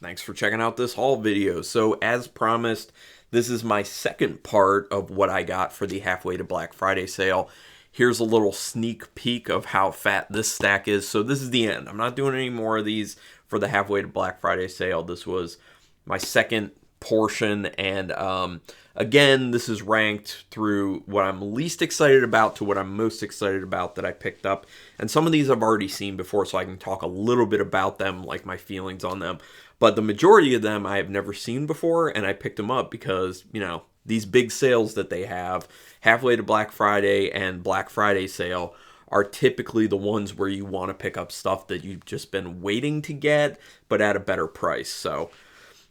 Thanks for checking out this haul video. So as promised, this is my second part of what I got for the halfway to Black Friday sale. Here's a little sneak peek of how fat this stack is. So this is the end. I'm not doing any more of these for the halfway to Black Friday sale. This was my second portion, and again, this is ranked through what I'm least excited about to what I'm most excited about that I picked up. And some of these I've already seen before, so I can talk a little bit about them, like my feelings on them. But the majority of them I have never seen before, and I picked them up because, these big sales that they have, halfway to Black Friday and Black Friday sale, are typically the ones where you want to pick up stuff that you've just been waiting to get, but at a better price. So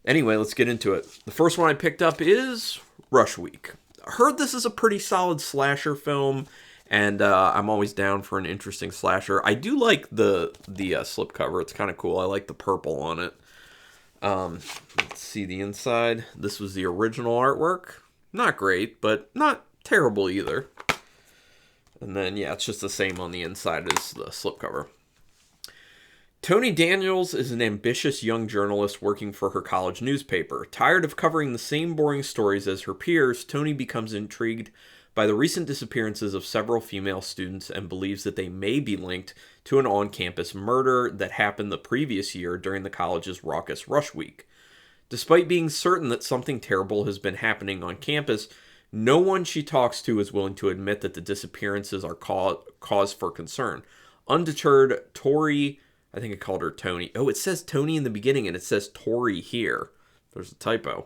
anyway, let's get into it. The first one I picked up is Rush Week. I heard this is a pretty solid slasher film, and I'm always down for an interesting slasher. I do like the slipcover. It's kind of cool. I like the purple on it. Let's see the inside. This was the original artwork. Not great, but not terrible either. And then, yeah, it's just the same on the inside as the slipcover. Toni Daniels is an ambitious young journalist working for her college newspaper. Tired of covering the same boring stories as her peers, Toni becomes intrigued by the recent disappearances of several female students and believes that they may be linked to an on-campus murder that happened the previous year during the college's raucous Rush Week. Despite being certain that something terrible has been happening on campus, no one she talks to is willing to admit that the disappearances are cause for concern. Undeterred, Tori, I think I called her Toni. Oh, it says Toni in the beginning and it says Tori here. There's a typo.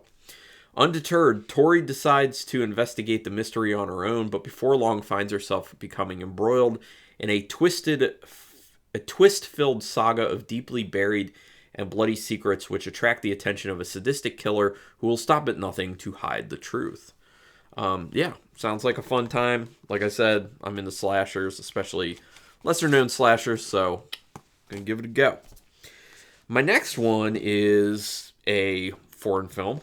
Undeterred, Tori decides to investigate the mystery on her own, but before long finds herself becoming embroiled in a twist-filled saga of deeply buried and bloody secrets which attract the attention of a sadistic killer who will stop at nothing to hide the truth. Yeah, sounds like a fun time. Like I said, I'm into slashers, especially lesser-known slashers, so I'm going to give it a go. My next one is a foreign film.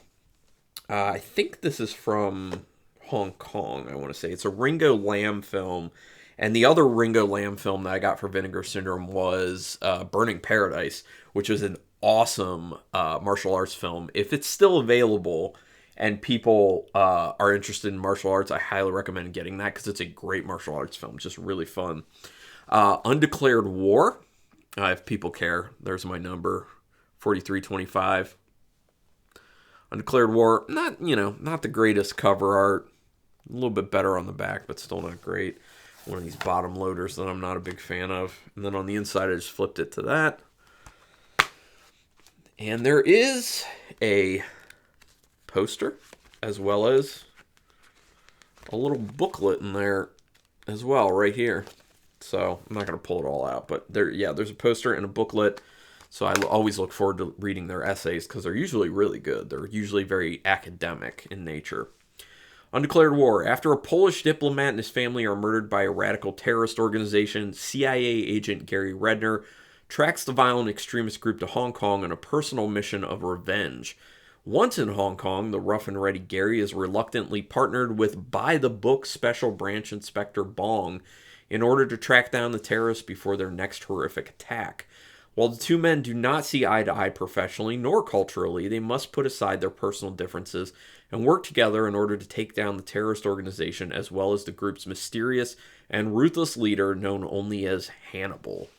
I think this is from Hong Kong, I want to say. It's a Ringo Lam film. And the other Ringo Lam film that I got for Vinegar Syndrome was Burning Paradise, which is an awesome martial arts film. If it's still available and people are interested in martial arts, I highly recommend getting that because it's a great martial arts film. Just really fun. Undeclared War, if people care. There's my number, 4325. Undeclared War, not the greatest cover art. A little bit better on the back, but still not great. One of these bottom loaders that I'm not a big fan of. And then on the inside, I just flipped it to that. And there is a poster, as well as a little booklet in there as well, right here. So I'm not going to pull it all out, but there's a poster and a booklet. So I always look forward to reading their essays because they're usually really good. They're usually very academic in nature. Undeclared War. After a Polish diplomat and his family are murdered by a radical terrorist organization, CIA agent Gary Redner tracks the violent extremist group to Hong Kong on a personal mission of revenge. Once in Hong Kong, the rough and ready Gary is reluctantly partnered with by-the-book Special Branch Inspector Bong in order to track down the terrorists before their next horrific attack. While the two men do not see eye to eye professionally nor culturally, they must put aside their personal differences and work together in order to take down the terrorist organization as well as the group's mysterious and ruthless leader known only as Hannibal.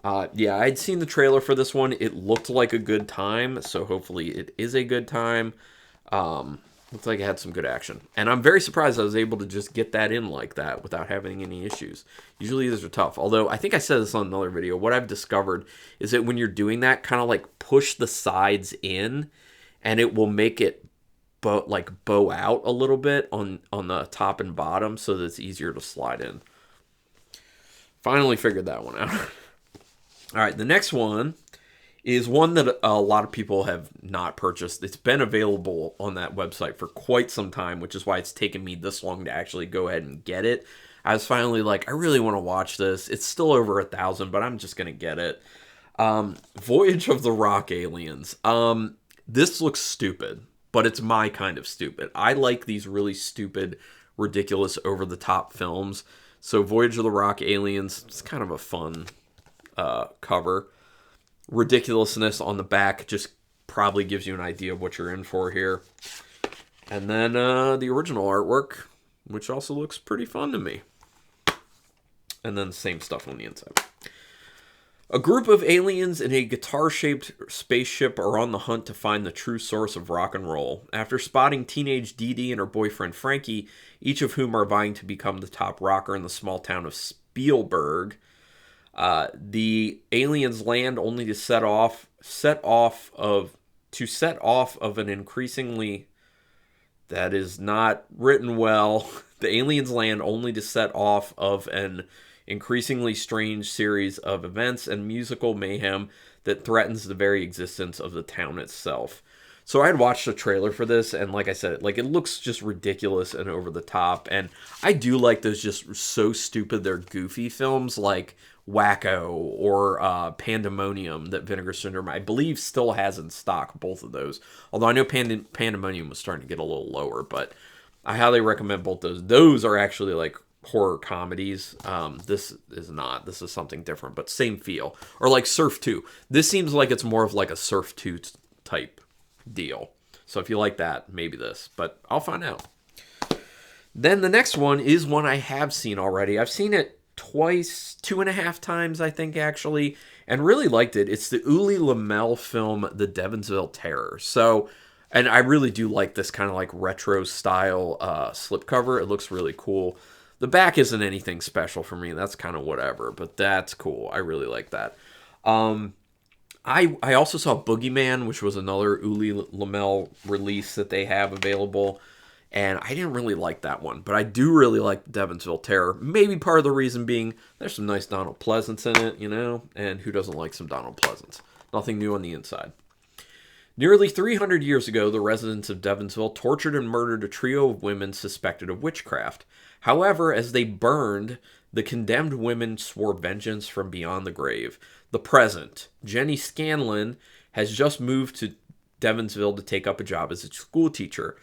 I'd seen the trailer for this one. It looked like a good time, so hopefully it is a good time. Looks like it had some good action. And I'm very surprised I was able to just get that in like that without having any issues. Usually these are tough. Although, I think I said this on another video. What I've discovered is that when you're doing that, kind of like push the sides in, and it will make it bow out a little bit on the top and bottom so that it's easier to slide in. Finally figured that one out. All right, the next one is one that a lot of people have not purchased. It's been available on that website for quite some time, which is why it's taken me this long to actually go ahead and get it. I was finally like, I really want to watch this. It's still over 1,000, but I'm just going to get it. Voyage of the Rock Aliens. This looks stupid, but it's my kind of stupid. I like these really stupid, ridiculous, over-the-top films. So Voyage of the Rock Aliens, it's kind of a fun cover. Ridiculousness on the back just probably gives you an idea of what you're in for here. And then the original artwork, which also looks pretty fun to me. And then the same stuff on the inside. A group of aliens in a guitar-shaped spaceship are on the hunt to find the true source of rock and roll. After spotting teenage Dee Dee and her boyfriend Frankie, each of whom are vying to become the top rocker in the small town of Spielberg, the aliens land only to set off of an increasingly... That is not written well. The aliens land only to set off of an increasingly strange series of events and musical mayhem that threatens the very existence of the town itself. So I had watched a trailer for this, and like I said, like, it looks just ridiculous and over the top. And I do like those just so stupid they're goofy films like Wacko or Pandemonium that Vinegar Syndrome, I believe, still has in stock, both of those. Although I know Pandemonium was starting to get a little lower, but I highly recommend both those. Those are actually like horror comedies. This is not. This is something different, but same feel. Or like Surf 2. This seems like it's more of like a Surf 2 type deal. So if you like that, maybe this. But I'll find out. Then the next one is one I have seen already. I've seen it twice, 2.5 times, I think, actually, and really liked it. It's the Uli Lamel film, The Devonsville Terror. So, and I really do like this kind of like retro style slipcover. It looks really cool. The back isn't anything special for me. That's kind of whatever, but that's cool. I really like that. I also saw Boogeyman, which was another Uli Lamel release that they have available. And I didn't really like that one, but I do really like the Devonsville Terror. Maybe part of the reason being there's some nice Donald Pleasance in it, you know? And who doesn't like some Donald Pleasance? Nothing new on the inside. Nearly 300 years ago, the residents of Devonsville tortured and murdered a trio of women suspected of witchcraft. However, as they burned, the condemned women swore vengeance from beyond the grave. The present, Jenny Scanlon, has just moved to Devonsville to take up a job as a school teacher.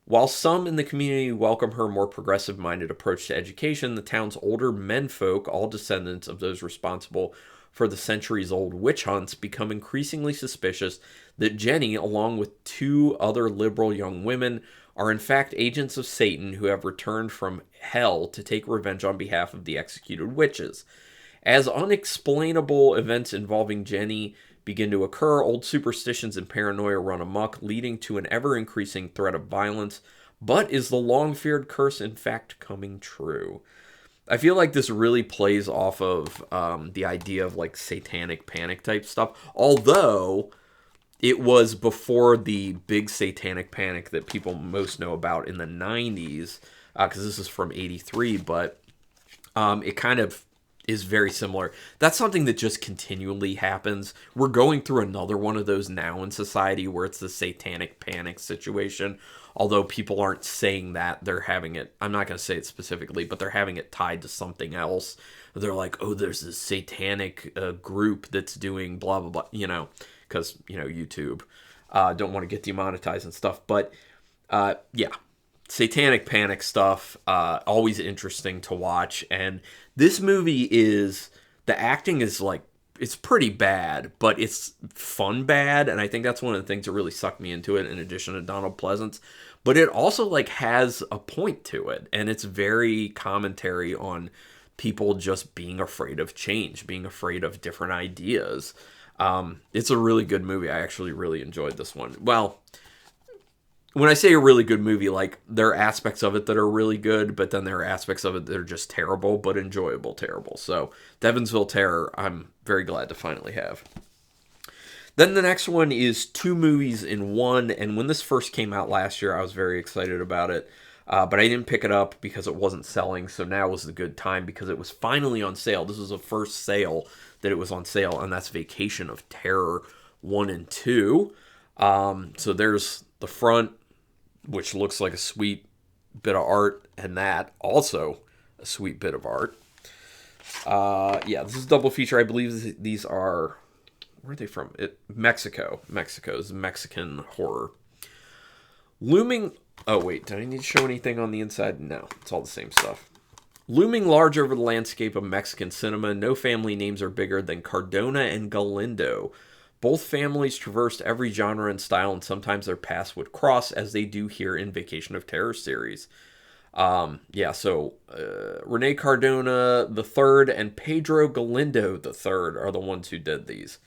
While some in the community welcome her more progressive-minded approach to education, the town's older menfolk, all descendants of those responsible for the centuries-old witch hunts, become increasingly suspicious that Jenny, along with 2 other liberal young women, are in fact agents of Satan who have returned from hell to take revenge on behalf of the executed witches. As unexplainable events involving Jenny begin to occur, old superstitions and paranoia run amok, leading to an ever-increasing threat of violence. But is the long-feared curse in fact coming true? I feel like this really plays off of the idea of like satanic panic type stuff, although it was before the big satanic panic that people most know about in the 90s, because this is from 83, but it kind of is very similar. That's something that just continually happens. We're going through another one of those now in society where it's the satanic panic situation. Although people aren't saying that, they're having it, I'm not going to say it specifically, but they're having it tied to something else. They're like, oh, there's this satanic group that's doing blah, blah, blah, you know, because, you know, YouTube don't want to get demonetized and stuff. But yeah, satanic panic stuff, always interesting to watch. And this movie is, the acting is like, it's pretty bad, but it's fun bad. And I think that's one of the things that really sucked me into it, in addition to Donald Pleasance. But it also like has a point to it. And it's very commentary on people just being afraid of change, being afraid of different ideas. It's a really good movie. I actually really enjoyed this one. Well, when I say a really good movie, like, there are aspects of it that are really good, but then there are aspects of it that are just terrible, but enjoyable terrible. So, Devonsville Terror, I'm very glad to finally have. Then the next one is 2 movies in one, and when this first came out last year, I was very excited about it, but I didn't pick it up because it wasn't selling, so now was the good time because it was finally on sale. This was the first sale that it was on sale, and that's Vacation of Terror 1 and 2. So there's the front, which looks like a sweet bit of art, and that also a sweet bit of art. Yeah, this is a double feature. I believe these are, where are they from? Mexico. Mexico's Mexican horror. Looming, oh wait, did I need to show anything on the inside? No, it's all the same stuff. Looming large over the landscape of Mexican cinema, no family names are bigger than Cardona and Galindo. Both families traversed every genre and style, and sometimes their paths would cross, as they do here in Vacation of Terror series. Rene Cardona the third and Pedro Galindo the third are the ones who did these.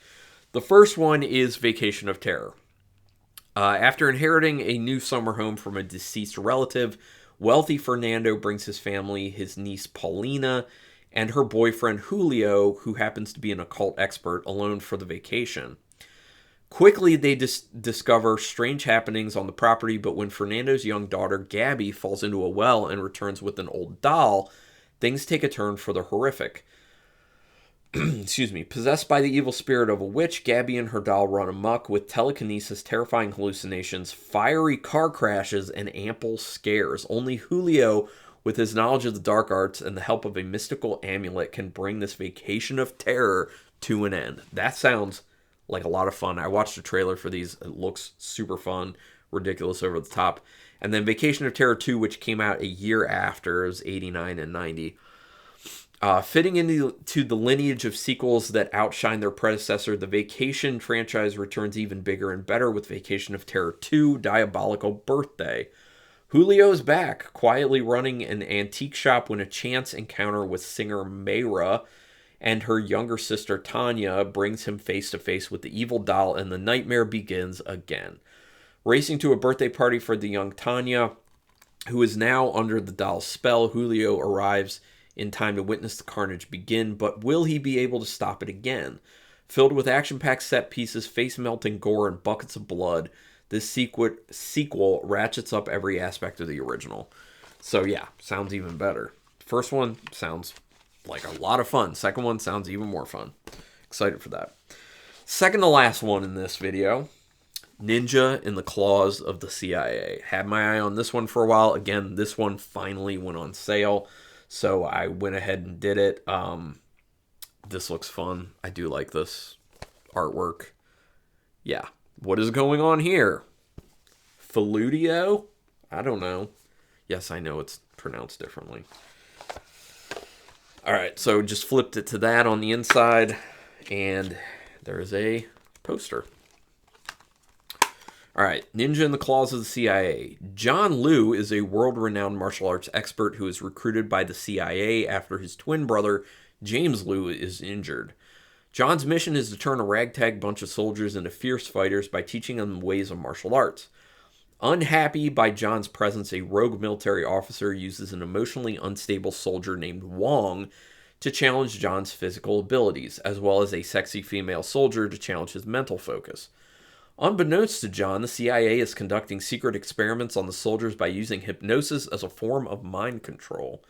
The first one is Vacation of Terror. After inheriting a new summer home from a deceased relative, wealthy Fernando brings his family, his niece Paulina, and her boyfriend Julio, who happens to be an occult expert, alone for the vacation. Quickly, they discover strange happenings on the property, but when Fernando's young daughter, Gabby, falls into a well and returns with an old doll, things take a turn for the horrific. Excuse me. Possessed by the evil spirit of a witch, Gabby and her doll run amok with telekinesis, terrifying hallucinations, fiery car crashes, and ample scares. Only Julio, with his knowledge of the dark arts and the help of a mystical amulet, can bring this vacation of terror to an end. That sounds like a lot of fun. I watched a trailer for these. It looks super fun, ridiculous, over the top. And then Vacation of Terror 2, which came out a year after, it was 89 and 90. Fitting into the lineage of sequels that outshine their predecessor, the Vacation franchise returns even bigger and better with Vacation of Terror 2, Diabolical Birthday. Julio is back, quietly running an antique shop when a chance encounter with singer Mayra and her younger sister Tanya brings him face to face with the evil doll, and the nightmare begins again. Racing to a birthday party for the young Tanya, who is now under the doll's spell, Julio arrives in time to witness the carnage begin, but will he be able to stop it again? Filled with action-packed set pieces, face-melting gore, and buckets of blood, this sequel ratchets up every aspect of the original. So yeah, sounds even better. First one sounds like a lot of fun. Second one sounds even more fun. Excited for that. Second to last one in this video, Ninja in the Claws of the CIA. Had my eye on this one for a while. Again, this one finally went on sale, so I went ahead and did it. This looks fun. I do like this artwork. Yeah. What is going on here? Faludio? I don't know. Yes, I know it's pronounced differently. Alright, so just flipped it to that on the inside, and there's a poster. Alright, Ninja in the Claws of the CIA. John Liu is a world-renowned martial arts expert who is recruited by the CIA after his twin brother, James Liu, is injured. John's mission is to turn a ragtag bunch of soldiers into fierce fighters by teaching them ways of martial arts. Unhappy by John's presence, a rogue military officer uses an emotionally unstable soldier named Wong to challenge John's physical abilities, as well as a sexy female soldier to challenge his mental focus. Unbeknownst to John, the CIA is conducting secret experiments on the soldiers by using hypnosis as a form of mind control.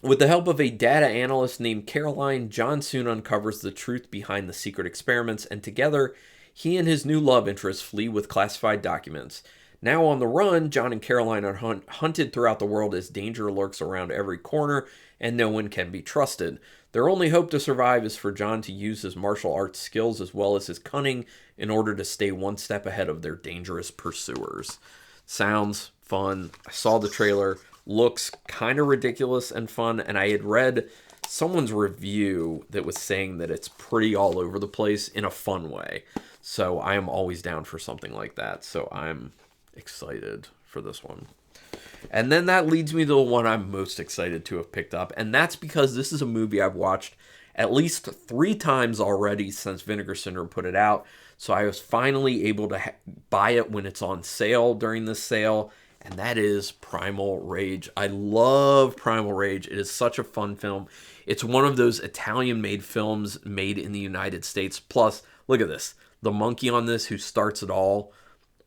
With the help of a data analyst named Carlin, John soon uncovers the truth behind the secret experiments, and together, he and his new love interest flee with classified documents. Now on the run, John and Carolyn are hunted throughout the world as danger lurks around every corner, and no one can be trusted. Their only hope to survive is for John to use his martial arts skills as well as his cunning in order to stay one step ahead of their dangerous pursuers. Sounds fun. I saw the trailer. Looks kind of ridiculous and fun, and I had read someone's review that was saying that it's pretty all over the place in a fun way. So I am always down for something like that. So I'm excited for this one. And then that leads me to the one I'm most excited to have picked up. And that's because this is a movie I've watched at least 3 times already since Vinegar Syndrome put it out. So I was finally able to buy it when it's on sale during this sale. And that is Primal Rage. I love Primal Rage. It is such a fun film. It's one of those Italian-made films made in the United States. Plus, look at this. The monkey on this who starts it all.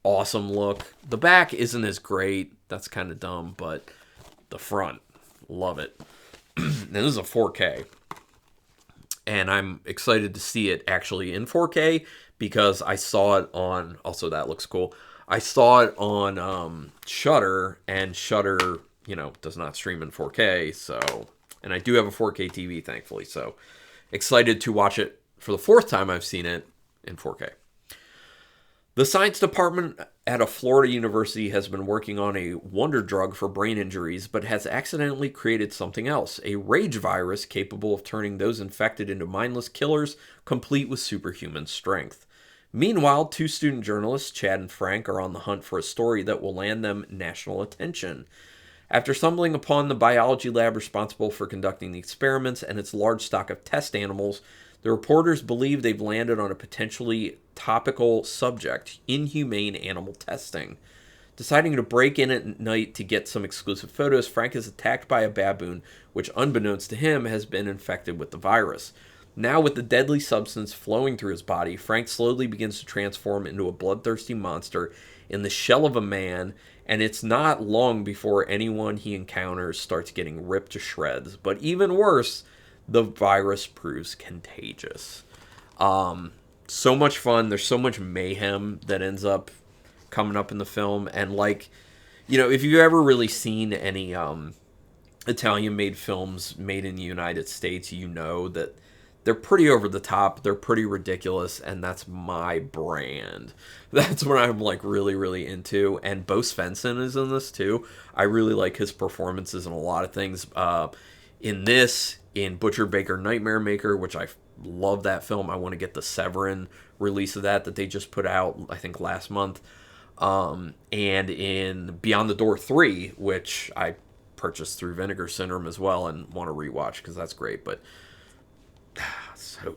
Awesome look. The back isn't as great. That's kind of dumb, but the front, love it. And this is a 4K. And I'm excited to see it actually in 4K because I saw it on, also that looks cool. I saw it on Shudder, and Shudder, you know, does not stream in 4K, so, and I do have a 4K TV, thankfully, so excited to watch it for the 4th time I've seen it in 4K. The science department at a Florida university has been working on a wonder drug for brain injuries, but has accidentally created something else, a rage virus capable of turning those infected into mindless killers, complete with superhuman strength. Meanwhile, two student journalists, Chad and Frank, are on the hunt for a story that will land them national attention. After stumbling upon the biology lab responsible for conducting the experiments and its large stock of test animals, the reporters believe they've landed on a potentially topical subject: inhumane animal testing. Deciding to break in at night to get some exclusive photos, Frank is attacked by a baboon, which, unbeknownst to him, has been infected with the virus. Now, with the deadly substance flowing through his body, Frank slowly begins to transform into a bloodthirsty monster in the shell of a man, and it's not long before anyone he encounters starts getting ripped to shreds. But even worse, the virus proves contagious. So much fun. There's so much mayhem that ends up coming up in the film. And, like, you know, if you've ever really seen any Italian-made films made in the United States, you know that they're pretty over the top, they're pretty ridiculous, and that's my brand. That's what I'm, like, really, really into. And Bo Svensson is in this, too. I really like his performances in a lot of things. In this, in Butcher Baker Nightmare Maker, which I love that film. I want to get the Severin release of that they just put out, I think, last month. And in Beyond the Door 3, which I purchased through Vinegar Syndrome as well and want to rewatch because that's great. But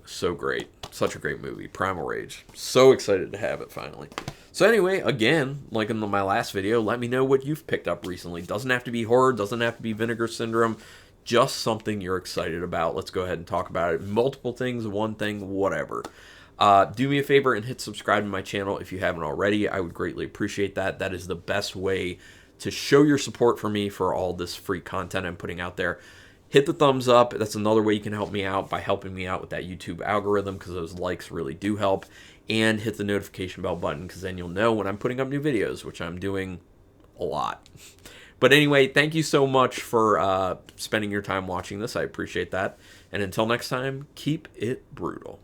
so great. Such a great movie. Primal Rage. So excited to have it finally. So anyway, again, like in my last video, let me know what you've picked up recently. Doesn't have to be horror. Doesn't have to be Vinegar Syndrome. Just something you're excited about. Let's go ahead and talk about it. Multiple things, one thing, whatever. Do me a favor and hit subscribe to my channel if you haven't already. I would greatly appreciate that. That is the best way to show your support for me for all this free content I'm putting out there. Hit the thumbs up. That's another way you can help me out by helping me out with that YouTube algorithm, because those likes really do help. And hit the notification bell button, because then you'll know when I'm putting up new videos, which I'm doing a lot. But anyway, thank you so much for spending your time watching this. I appreciate that. And until next time, keep it brutal.